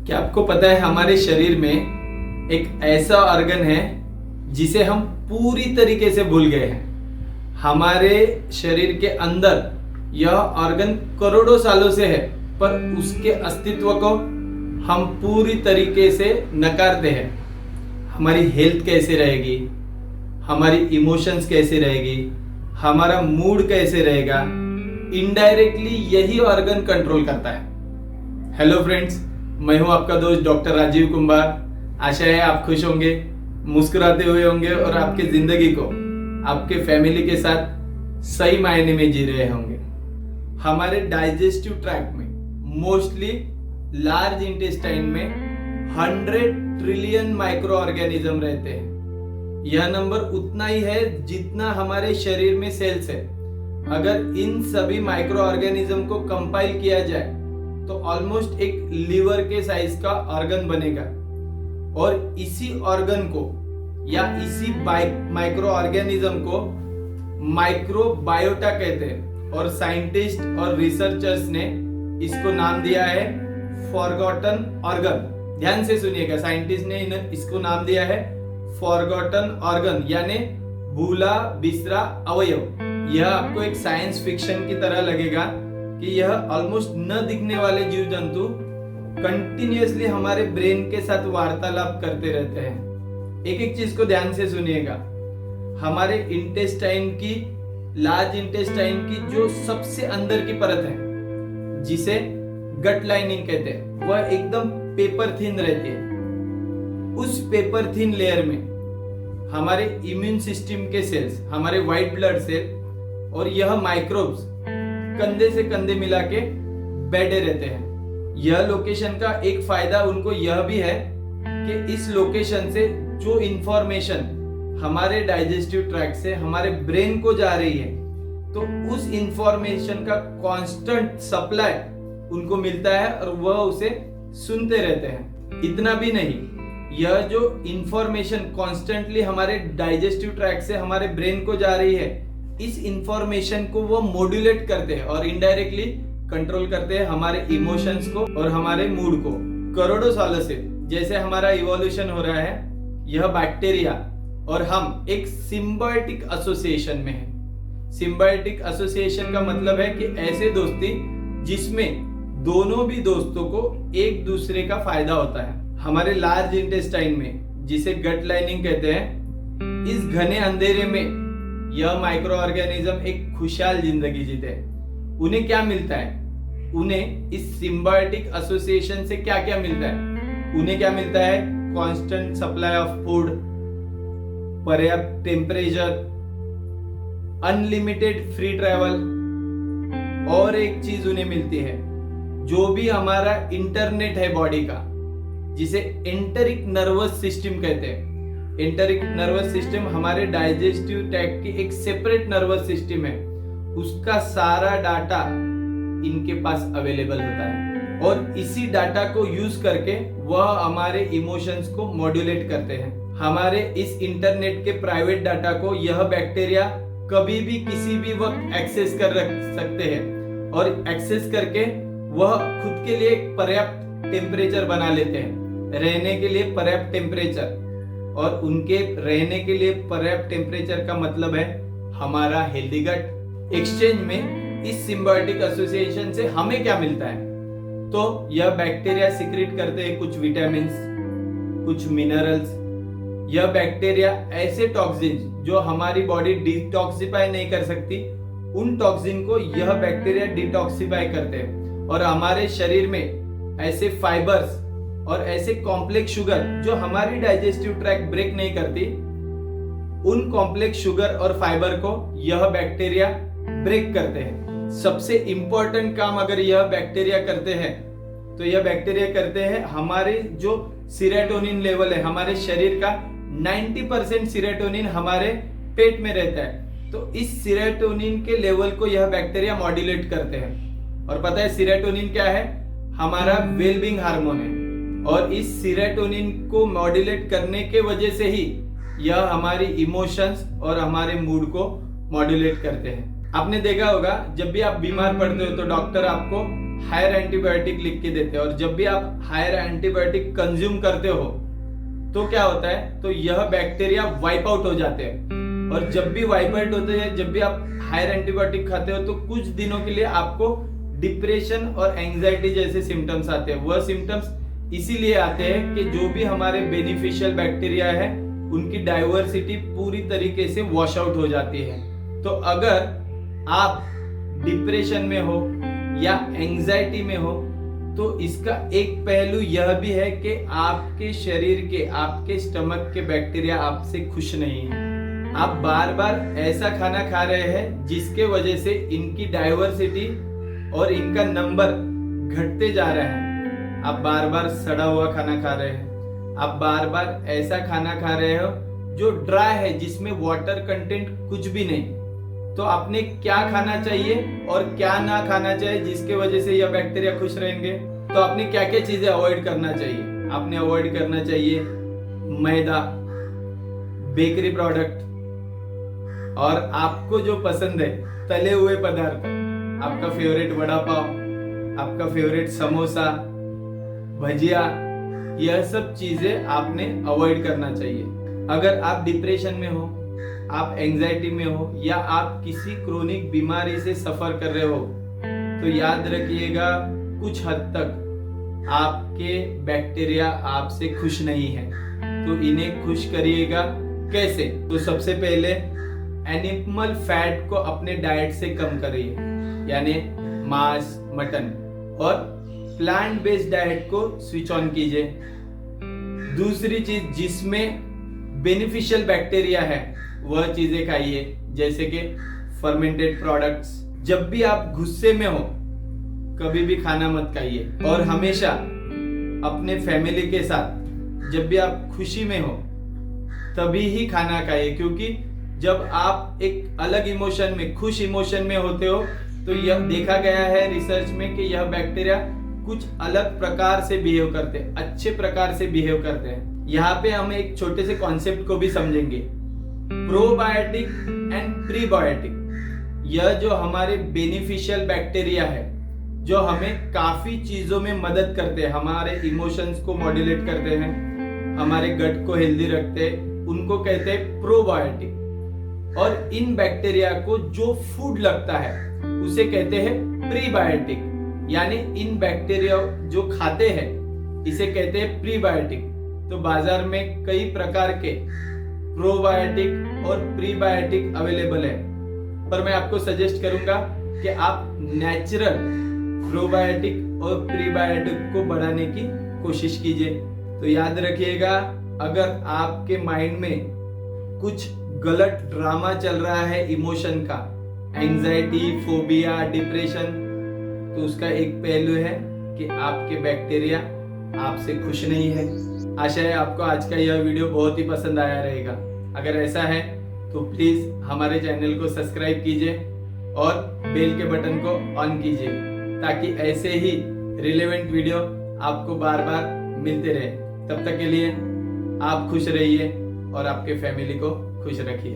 क्या आपको पता है हमारे शरीर में एक ऐसा ऑर्गन है जिसे हम पूरी तरीके से भूल गए हैं। हमारे शरीर के अंदर यह ऑर्गन करोड़ों सालों से है, पर उसके अस्तित्व को हम पूरी तरीके से नकारते हैं। हमारी हेल्थ कैसे रहेगी, हमारी इमोशंस कैसे रहेगी, हमारा मूड कैसे रहेगा, इनडायरेक्टली यही ऑर्गन कंट्रोल करता है। हेलो फ्रेंड्स, मैं हूं आपका दोस्त डॉक्टर राजीव कुंभार। आशा है आप खुश होंगे, मुस्कुराते हुए होंगे और आपके जिंदगी को आपके फैमिली के साथ सही मायने में जी रहे होंगे। हमारे डाइजेस्टिव ट्रैक्ट में मोस्टली लार्ज इंटेस्टाइन में 100 ट्रिलियन माइक्रो ऑर्गेनिज्म रहते हैं। यह नंबर उतना ही है जितना हमारे शरीर में सेल्स है। अगर इन सभी माइक्रो ऑर्गेनिज्म को कंपाइल किया जाए तो ऑलमोस्ट एक लीवर के साइज का ऑर्गन बनेगा, और इसी ऑर्गन को या इसी माइक्रो ऑर्गेनिज्म को माइक्रोबायोटा कहते हैं, और साइंटिस्ट और रिसर्चर्स ने इसको नाम दिया है फॉरगॉटन ऑर्गन। ध्यान से सुनिएगा, साइंटिस्ट ने इसको नाम दिया है फॉरगॉटन ऑर्गन, यानी भूला बिसरा अवयव। यह आपको एक साइंस फिक्शन की तरह लगेगा कि यह ऑलमोस्ट न दिखने वाले जीव जंतु कंटिन्यूअसली हमारे ब्रेन के साथ वार्तालाप करते रहते हैं। एक एक चीज को ध्यान से सुनिएगा। हमारे इंटेस्टाइन की, लार्ज इंटेस्टाइन की जो सबसे अंदर की परत है, जिसे गट लाइनिंग कहते हैं, वह एकदम पेपर थिन रहती है। उस पेपर थिन लेयर में हमारे इम्यून सिस्टम के सेल्स, हमारे व्हाइट ब्लड सेल और यह माइक्रोब्स कंधे से कंधे मिला के बैठे रहते हैं। यह लोकेशन का एक फायदा उनको यह भी है कि इस लोकेशन से जो इंफॉर्मेशन हमारे डाइजेस्टिव ट्रैक्ट से हमारे ब्रेन को जा रही है, तो उस इंफॉर्मेशन का कांस्टेंट सप्लाई उनको मिलता है और वह उसे सुनते रहते हैं। इतना भी नहीं, यह जो इंफॉर्मेशन कॉन्स्टेंटली हमारे डाइजेस्टिव ट्रैक्ट से हमारे ब्रेन को जा रही है, इस इंफॉर्मेशन को वो मॉड्यूलेट करते हैं और इनडायरेक्टली कंट्रोल करते हैं हमारे इमोशंस को और हमारे मूड को। करोड़ों सालों से जैसे हमारा इवोल्यूशन हो रहा है, यह बैक्टीरिया और हम एक सिम्बायोटिक एसोसिएशन में है। सिम्बायोटिक एसोसिएशन का मतलब है कि ऐसे दोस्ती जिसमें दोनों भी दोस्तों को एक दूसरे का फायदा होता है। हमारे लार्ज इंटेस्टाइन में, जिसे गट लाइनिंग कहते हैं, इस घने अंधेरे में यह माइक्रो ऑर्गेनिज्म एक खुशहाल जिंदगी जीते हैं। उन्हें क्या मिलता है? उन्हें इस सिम्बायोटिक एसोसिएशन से क्या क्या मिलता है? उन्हें क्या मिलता है? कांस्टेंट सप्लाई ऑफ फूड, पर्याप्त टेम्परेचर, अनलिमिटेड फ्री ट्रैवल, और एक चीज उन्हें मिलती है जो भी हमारा इंटरनेट है बॉडी का, जिसे एंटेरिक नर्वस सिस्टम कहते हैं। एंटेरिक नर्वस सिस्टम हमारे डाइजेस्टिव ट्रैक्ट की एक सेपरेट नर्वस सिस्टम है। उसका सारा डाटा इनके पास अवेलेबल होता है, और इसी डाटा को यूज करके वह हमारे इमोशंस को मॉड्यूलेट करते हैं। हमारे इस इंटरनेट के प्राइवेट डाटा को यह बैक्टीरिया कभी भी किसी भी वक्त एक्सेस कर सकते हैं, और एक्सेस करके वह खुद के लिए पर्याप्त टेम्परेचर बना लेते हैं, रहने के लिए पर्याप्त टेम्परेचर। और उनके रहने के लिए पर्याप्त टेम्परेचर का मतलब है हमारा हेल्दी गट। एक्सचेंज में इस सिम्बायोटिक एसोसिएशन से हमें क्या मिलता है? तो यह बैक्टीरिया सिक्रेट करते हैं कुछ विटामिन्स, कुछ मिनरल्स। यह बैक्टीरिया ऐसे टॉक्सिन्स जो हमारी बॉडी डिटॉक्सिफाई नहीं कर सकती, उन टॉक्सिन को यह बैक्टीरिया डिटॉक्सिफाई करते हैं, और हमारे शरीर में ऐसे फाइबर्स और ऐसे कॉम्प्लेक्स शुगर जो हमारी डाइजेस्टिव ट्रैक्ट ब्रेक नहीं करती, उन कॉम्प्लेक्स शुगर और फाइबर को यह बैक्टीरिया ब्रेक करते हैं। सबसे इंपॉर्टेंट काम अगर यह बैक्टीरिया करते हैं, तो यह बैक्टीरिया करते हैं हमारे जो सीरोटोनिन लेवल है, हमारे शरीर का 90% सीरोटोनिन हमारे पेट में रहता है, तो इस सीरोटोनिन के लेवल को यह बैक्टीरिया मॉड्यूलेट करते हैं। और पता है सीरोटोनिन क्या है? हमारा वेलबींग हार्मोन है, और इस सीरोटोनिन को मॉड्यूलेट करने के वजह से ही यह हमारी इमोशंस और हमारे मूड को मॉड्यूलेट करते हैं। आपने देखा होगा, जब भी आप बीमार पड़ते हो तो डॉक्टर आपको हायर एंटीबायोटिक लिख के देते हैं, और जब भी आप हायर एंटीबायोटिक कंज्यूम करते हो तो क्या होता है, तो यह बैक्टीरिया वाइप आउट हो जाते हैं। और जब भी वाइप आउट होते हैं, जब भी आप हायर एंटीबायोटिक खाते हो, तो कुछ दिनों के लिए आपको डिप्रेशन और एंजाइटी जैसे सिम्टम्स आते हैं। वह सिम्टम्स इसीलिए आते हैं कि जो भी हमारे बेनिफिशियल बैक्टीरिया है उनकी डाइवर्सिटी पूरी तरीके से वॉश आउट हो जाती है। तो अगर आप डिप्रेशन में हो या एंजाइटी में हो, तो इसका एक पहलू यह भी है कि आपके शरीर के, आपके स्टमक के बैक्टीरिया आपसे खुश नहीं है। आप बार बार ऐसा खाना खा रहे हैं जिसके वजह से इनकी डाइवर्सिटी और इनका नंबर घटते जा रहा है। आप बार बार सड़ा हुआ खाना खा रहे हैं, आप बार बार ऐसा खाना खा रहे हो जो ड्राई है, जिसमें वाटर कंटेंट कुछ भी नहीं। तो आपने क्या खाना चाहिए और क्या ना खाना चाहिए जिसके वजह से यह बैक्टीरिया खुश रहेंगे? तो आपने क्या क्या चीजें अवॉइड करना चाहिए? आपने अवॉइड करना चाहिए मैदा, बेकरी प्रोडक्ट, और आपको जो पसंद है तले हुए पदार्थ, आपका फेवरेट वड़ा पाव, आपका फेवरेट समोसा, भजिया, यह सब चीजें आपने अवॉइड करना चाहिए। अगर आप डिप्रेशन में हो, आप एंजाइटी में हो, या आप किसी क्रोनिक बीमारी से सफर कर रहे हो, तो याद रखिएगा कुछ हद तक आपके बैक्टीरिया आपसे खुश नहीं है। तो इन्हें खुश करिएगा कैसे? तो सबसे पहले एनिमल फैट को अपने डाइट से कम करिए, यानी मांस, मटन, और प्लांट बेस्ड डाइट को स्विच ऑन कीजिए। दूसरी चीज, जिसमें बेनिफिशियल बैक्टीरिया है वह चीजें खाइए, जैसे कि फर्मेंटेड प्रोडक्ट्स। जब भी आप गुस्से में हो कभी भी खाना मत खाइए, और हमेशा अपने फैमिली के साथ जब भी आप खुशी में हो तभी ही खाना खाइए, क्योंकि जब आप एक अलग इमोशन में, खुश इमोशन में होते हो, तो यह देखा गया है रिसर्च में कि यह बैक्टीरिया कुछ अलग प्रकार से बिहेव करते हैं, अच्छे प्रकार से बिहेव करते हैं। यहाँ पे हम एक छोटे से कॉन्सेप्ट को भी समझेंगे, प्रोबायोटिक एंड प्रीबायोटिक। यह जो हमारे बेनिफिशियल बैक्टीरिया है, जो हमें काफी चीजों में मदद करते हैं, हमारे इमोशंस को मॉड्यूलेट करते हैं, हमारे गट को हेल्दी रखते हैं, उनको कहते हैं प्रोबायोटिक। और इन बैक्टीरिया को जो फूड लगता है उसे कहते हैं प्रीबायोटिक, यानी इन बैक्टीरिया जो खाते हैं इसे कहते हैं प्रीबायोटिक। तो बाजार में कई प्रकार के प्रोबायोटिक और प्रीबायोटिक अवेलेबल है, पर मैं आपको सजेस्ट करूंगा कि आप नेचुरल प्रोबायोटिक और प्रीबायोटिक को बढ़ाने की कोशिश कीजिए। तो याद रखिएगा, अगर आपके माइंड में कुछ गलत ड्रामा चल रहा है इमोशन का, एंजाइटी, फोबिया, डिप्रेशन, तो उसका एक पहलू है कि आपके बैक्टीरिया आपसे खुश नहीं है। आशा है आपको आज का यह वीडियो बहुत ही पसंद आया रहेगा। अगर ऐसा है तो प्लीज हमारे चैनल को सब्सक्राइब कीजिए और बेल के बटन को ऑन कीजिए, ताकि ऐसे ही रिलेवेंट वीडियो आपको बार बार मिलते रहे। तब तक के लिए आप खुश रहिए और आपके फैमिली को खुश रखिए।